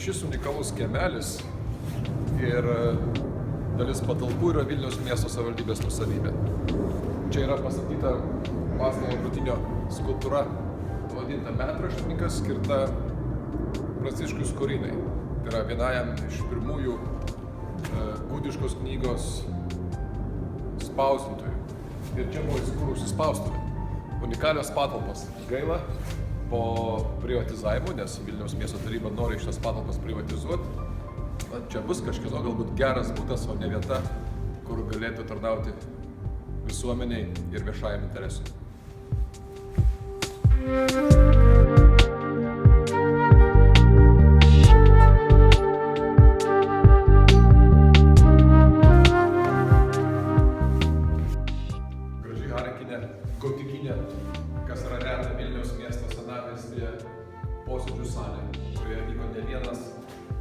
Šis unikalus kiemelis ir dalis patalpų yra Vilniaus miesto savivaldybės nuosavybė. Čia yra pastatyta Vaclovo Krutinio skulptūra pavadinta Metraštininkas, skirta Pranciškui Skorinai. Tai yra vienajam iš pirmųjų gudiškos knygos spausdintojų. Ir čia buvo įsikūrusi spaustuvė. Unikalios patalpos. Gaila po privatizavimo, nes Vilniaus miesto taryba nori šitas patalpas privatizuoti. Čia bus kažkieno galbūt geras butas, o ne vieta, kur galėtų tarnauti visuomeniai ir viešajam interesui. Graži harakinė, gotikinė, kas yra reta Vilniaus miesto senamiestyje, posėdžių salė, kurioje vyko ne vienas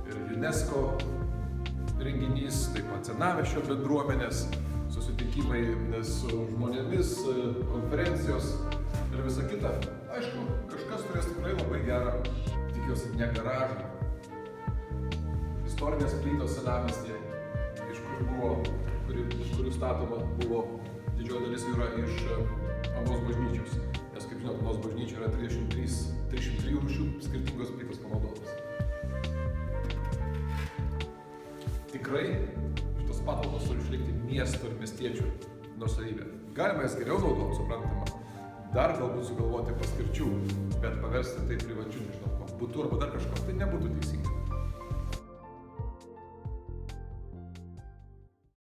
ir UNESCO renginys, taip pat senamiesčio bendruomenės, susitikimai su žmonėmis, konferencijos ir visa kita. Aišku, kažkas turės tikrai labai gerą, tikiuosi, ne garažą. Istorinės plytos senamiestyje, iš kurių statoma buvo didžioji dalis yra iš Onos bažnyčios. Nes, kaip žinot, Onos bažnyčia yra 303 rūšių skirtingos plytos panaudotos. Tikrai šitos patalpos turi išlikti miesto ir miestiečių nuosavybė. Galima jas geriau naudoti, suprantama, dar galbūt sugalvoti paskirčių, bet paversti tai privačiu, nežinau, butu arba dar kažko, tai nebūtų teisinga.